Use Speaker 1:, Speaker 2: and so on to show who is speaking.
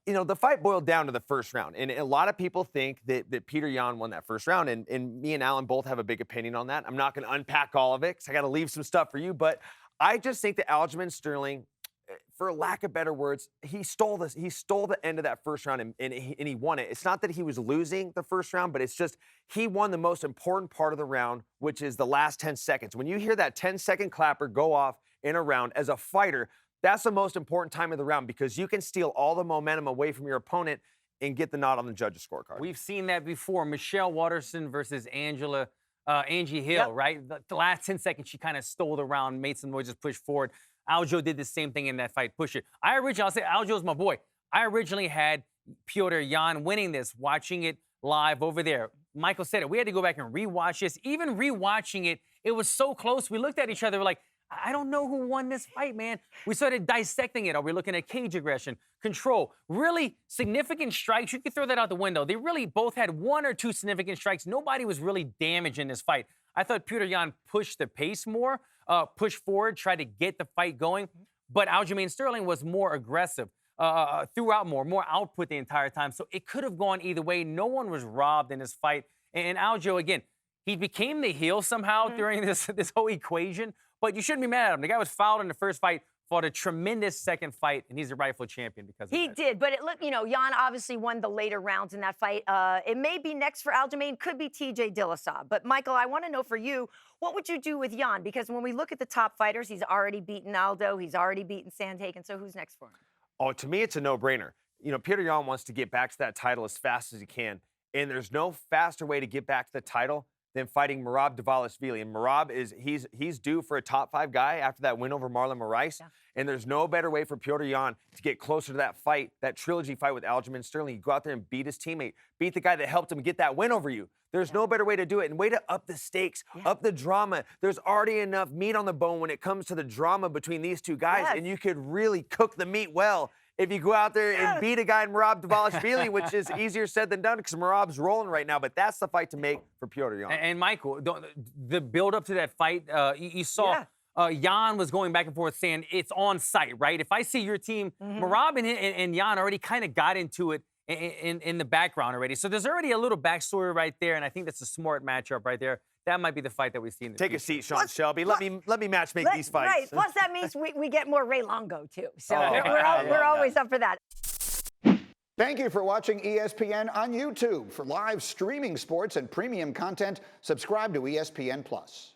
Speaker 1: the fight boiled down to the first round. And a lot of people think that Petr Yan won that first round. And me and Alan both have a big opinion on that. I'm not going to unpack all of it because I got to leave some stuff for you. But I just think that Aljamain Sterling, for lack of better words, he stole this. He stole the end of that first round and he won it. It's not that he was losing the first round, but it's just he won the most important part of the round, which is the last 10 seconds. When you hear that 10-second clapper go off in a round as a fighter, that's the most important time of the round because you can steal all the momentum away from your opponent and get the nod on the judges' scorecard.
Speaker 2: We've seen that before. Michelle Waterson versus Angie Hill, right? The last 10 seconds, she kind of stole the round, made some noises, pushed forward. Aljo did the same thing in that fight, push it. I'll say Aljo's my boy. I originally had Petr Yan winning this, watching it live over there. Michael said it. We had to go back and rewatch this. Even rewatching it, it was so close. We looked at each other, we're like, I don't know who won this fight, man. We started dissecting it. Are we looking at cage aggression, control, really significant strikes? You could throw that out the window. They really both had 1 or 2 significant strikes. Nobody was really damaged in this fight. I thought Petr Yan pushed the pace more, pushed forward, tried to get the fight going. But Aljamain Sterling was more aggressive, throughout more output the entire time. So it could have gone either way. No one was robbed in this fight. And Aljo, again, he became the heel somehow during this whole equation. But you shouldn't be mad at him. The guy was fouled in the first fight, fought a tremendous second fight, and he's a rightful champion because of that.
Speaker 3: He did, but Yan obviously won the later rounds in that fight. It may be next for Aljamain, could be TJ Dillashaw. But, Michael, I want to know for you, what would you do with Yan? Because when we look at the top fighters, he's already beaten Aldo, he's already beaten Sandhagen, so who's next for him?
Speaker 1: Oh, to me, it's a no-brainer. Petr Yan wants to get back to that title as fast as he can, and there's no faster way to get back to the title than fighting Merab Dvalishvili. And Merab he's due for a top 5 guy after that win over Marlon Moraes. Yeah. And there's no better way for Petr Yan to get closer to that fight, that trilogy fight with Aljamain Sterling. You go out there and beat his teammate, beat the guy that helped him get that win over you. There's no better way to do it. And way to up the stakes, up the drama. There's already enough meat on the bone when it comes to the drama between these two guys. And you could really cook the meat well if you go out there and beat a guy in Merab Dvalishvili, which is easier said than done because Merab's rolling right now. But that's the fight to make for Petr Yan.
Speaker 2: And Michael, the build-up to that fight, you saw Yan was going back and forth saying it's on site, right? If I see your team, Merab and Yan already kind of got into it in the background already. So there's already a little backstory right there, and I think that's a smart matchup right there. That might be the fight that we see in the future.
Speaker 1: Take a seat, Sean Shelby. Let me match make these fights.
Speaker 3: Right. Plus, that means we get more Ray Longo, too. So we're always up for that.
Speaker 4: Thank you for watching ESPN on YouTube. For live streaming sports and premium content, subscribe to ESPN+.